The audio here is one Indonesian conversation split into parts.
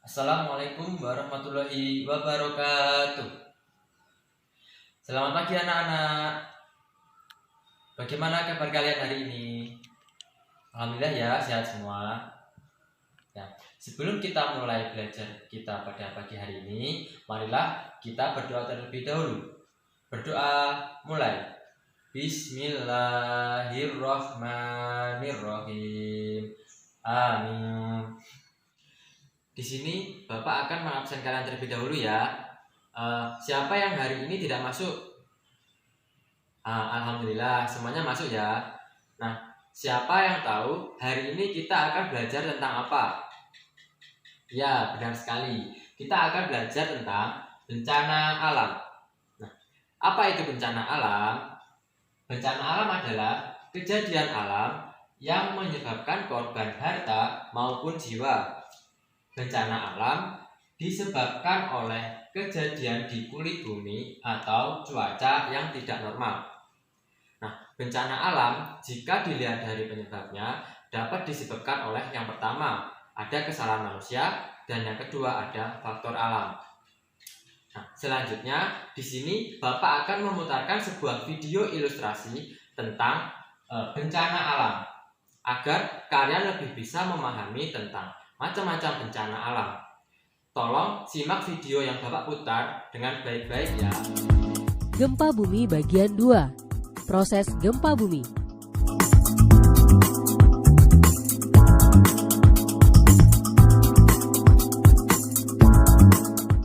Assalamualaikum warahmatullahi wabarakatuh. Selamat pagi anak-anak. Bagaimana kabar kalian hari ini? Alhamdulillah ya, sehat semua. Ya, sebelum kita mulai belajar kita pada pagi hari ini, marilah kita berdoa terlebih dahulu. Berdoa mulai. Bismillahirrahmanirrahim. Amin. Di sini Bapak akan mengabsen kalian terlebih dahulu ya. Siapa yang hari ini tidak masuk? Alhamdulillah semuanya masuk ya. Nah, siapa yang tahu hari ini kita akan belajar tentang apa? Ya, benar sekali. Kita akan belajar tentang bencana alam. Nah, apa itu bencana alam? Bencana alam adalah kejadian alam yang menyebabkan korban harta maupun jiwa. Bencana alam disebabkan oleh kejadian di kulit bumi atau cuaca yang tidak normal. Nah, bencana alam jika dilihat dari penyebabnya dapat disebabkan oleh yang pertama, ada kesalahan manusia, dan yang kedua ada faktor alam. Nah, selanjutnya di sini Bapak akan memutarkan sebuah video ilustrasi tentang bencana alam agar kalian lebih bisa memahami tentang macam-macam bencana alam. Tolong simak video yang Bapak putar dengan baik-baik ya. Gempa bumi bagian 2. Proses gempa bumi.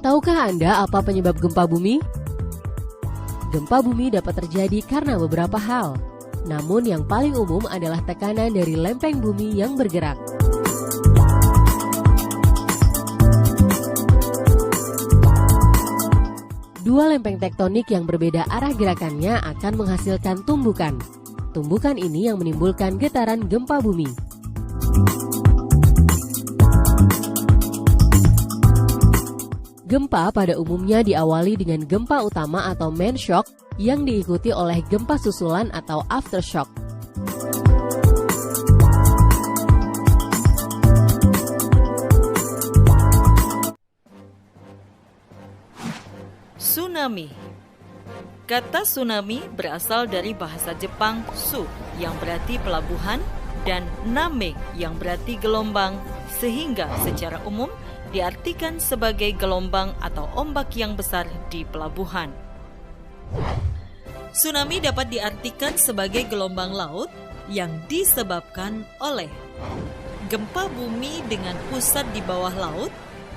Tahukah Anda apa penyebab gempa bumi? Gempa bumi dapat terjadi karena beberapa hal. Namun yang paling umum adalah tekanan dari lempeng bumi yang bergerak. Dua lempeng tektonik yang berbeda arah gerakannya akan menghasilkan tumbukan. Tumbukan ini yang menimbulkan getaran gempa bumi. Gempa pada umumnya diawali dengan gempa utama atau main shock yang diikuti oleh gempa susulan atau aftershock. Tsunami. Kata tsunami berasal dari bahasa Jepang su yang berarti pelabuhan dan name yang berarti gelombang, sehingga secara umum diartikan sebagai gelombang atau ombak yang besar di pelabuhan. Tsunami dapat diartikan sebagai gelombang laut yang disebabkan oleh gempa bumi dengan pusat di bawah laut,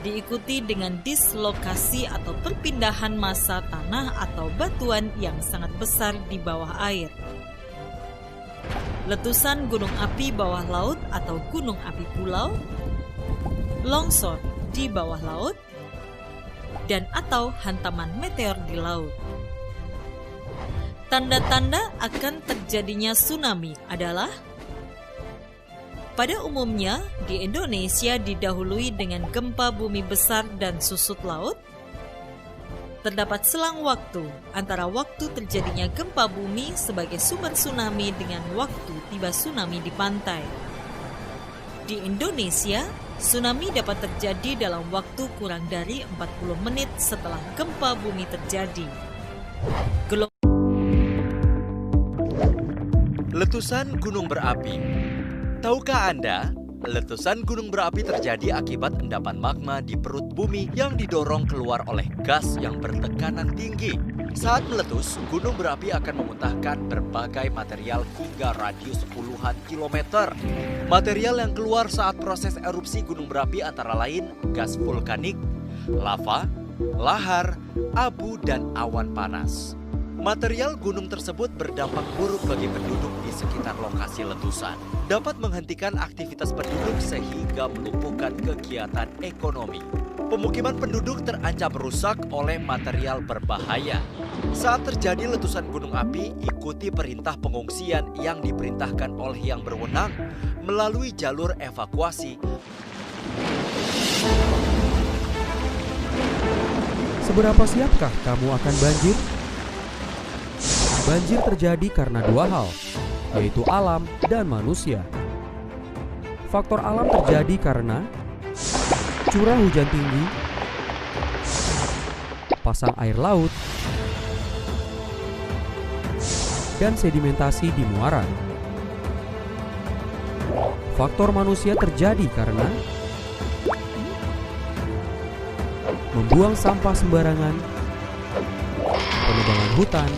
diikuti dengan dislokasi atau perpindahan massa tanah atau batuan yang sangat besar di bawah air. Letusan gunung api bawah laut atau gunung api pulau, longsor di bawah laut, dan atau hantaman meteor di laut. Tanda-tanda akan terjadinya tsunami adalah: pada umumnya, di Indonesia didahului dengan gempa bumi besar dan susut laut. Terdapat selang waktu antara waktu terjadinya gempa bumi sebagai sumber tsunami dengan waktu tiba tsunami di pantai. Di Indonesia, tsunami dapat terjadi dalam waktu kurang dari 40 menit setelah gempa bumi terjadi. Letusan gunung berapi. Tahukah Anda, letusan gunung berapi terjadi akibat endapan magma di perut bumi yang didorong keluar oleh gas yang bertekanan tinggi. Saat meletus, gunung berapi akan memuntahkan berbagai material hingga radius puluhan kilometer. Material yang keluar saat proses erupsi gunung berapi antara lain gas vulkanik, lava, lahar, abu, dan awan panas. Material gunung tersebut berdampak buruk bagi penduduk di sekitar lokasi letusan. Dapat menghentikan aktivitas penduduk sehingga melumpuhkan kegiatan ekonomi. Pemukiman penduduk terancam rusak oleh material berbahaya. Saat terjadi letusan gunung api, ikuti perintah pengungsian yang diperintahkan oleh yang berwenang melalui jalur evakuasi. Seberapa siapkah kamu akan banjir? Banjir terjadi karena dua hal, yaitu alam dan manusia. Faktor alam terjadi karena curah hujan tinggi, pasang air laut, dan sedimentasi di muara. Faktor manusia terjadi karena membuang sampah sembarangan, penebangan hutan,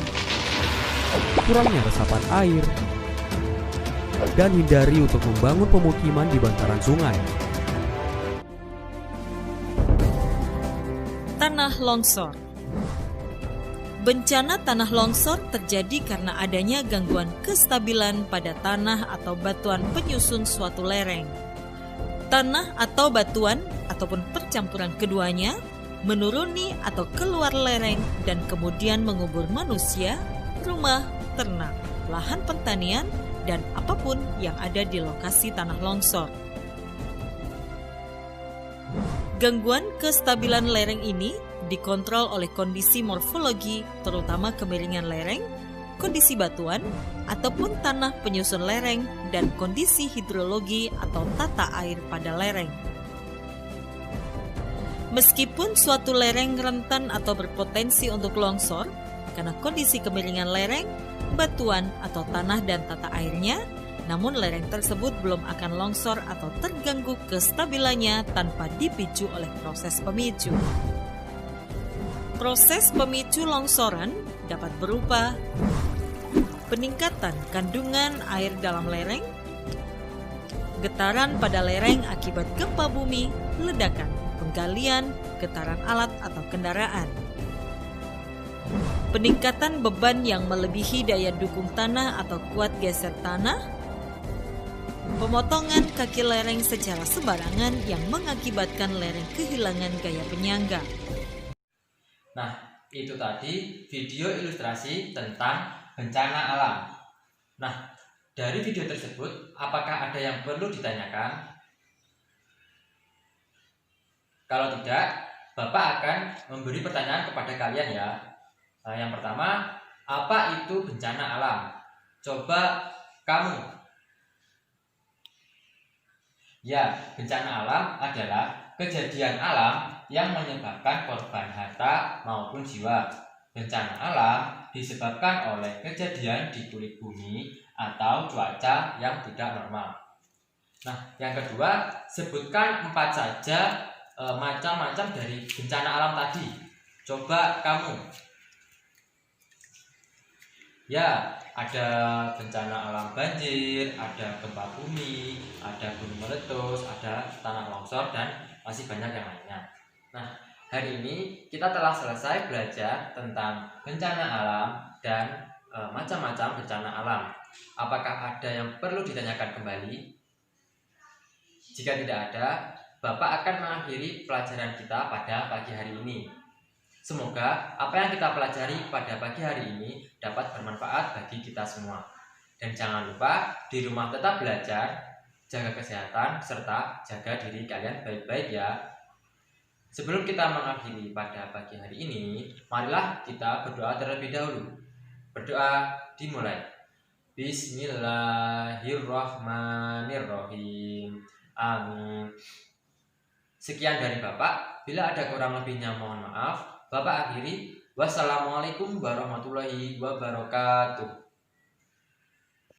kurangnya resapan air, dan hindari untuk membangun pemukiman di bantaran sungai. Tanah longsor. Bencana tanah longsor terjadi karena adanya gangguan kestabilan pada tanah atau batuan penyusun suatu lereng. Tanah atau batuan ataupun percampuran keduanya menuruni atau keluar lereng dan kemudian mengubur manusia, rumah, ternak, lahan pertanian, dan apapun yang ada di lokasi tanah longsor. Gangguan kestabilan lereng ini dikontrol oleh kondisi morfologi, terutama kemiringan lereng, kondisi batuan, ataupun tanah penyusun lereng, dan kondisi hidrologi atau tata air pada lereng. Meskipun suatu lereng rentan atau berpotensi untuk longsor, karena kondisi kemiringan lereng, batuan atau tanah dan tata airnya, namun lereng tersebut belum akan longsor atau terganggu kestabilannya tanpa dipicu oleh proses pemicu. Proses pemicu longsoran dapat berupa peningkatan kandungan air dalam lereng, getaran pada lereng akibat gempa bumi, ledakan, penggalian, getaran alat atau kendaraan, peningkatan beban yang melebihi daya dukung tanah atau kuat geser tanah, pemotongan kaki lereng secara sembarangan yang mengakibatkan lereng kehilangan gaya penyangga. Nah, itu tadi video ilustrasi tentang bencana alam. Nah, dari video tersebut, apakah ada yang perlu ditanyakan? Kalau tidak, Bapak akan memberi pertanyaan kepada kalian ya. Nah, yang pertama, apa itu bencana alam? Coba kamu. Ya, bencana alam adalah kejadian alam yang menyebabkan korban harta maupun jiwa. Bencana alam disebabkan oleh kejadian di kulit bumi atau cuaca yang tidak normal. Nah, yang kedua, sebutkan 4 saja macam-macam dari bencana alam tadi. Coba kamu. Ya, ada bencana alam banjir, ada gempa bumi, ada gunung meletus, ada tanah longsor, dan masih banyak yang lainnya. Nah, hari ini kita telah selesai belajar tentang bencana alam dan macam-macam bencana alam. Apakah ada yang perlu ditanyakan kembali? Jika tidak ada, Bapak akan mengakhiri pelajaran kita pada pagi hari ini. Semoga apa yang kita pelajari pada pagi hari ini dapat bermanfaat bagi kita semua. Dan jangan lupa di rumah tetap belajar, jaga kesehatan, serta jaga diri kalian baik-baik ya. Sebelum kita mengakhiri pada pagi hari ini, marilah kita berdoa terlebih dahulu. Berdoa dimulai. Bismillahirrahmanirrahim. Amin. Sekian dari Bapak. Bila ada kurang lebihnya mohon maaf. Bapak akhiri. Wassalamualaikum warahmatullahi wabarakatuh.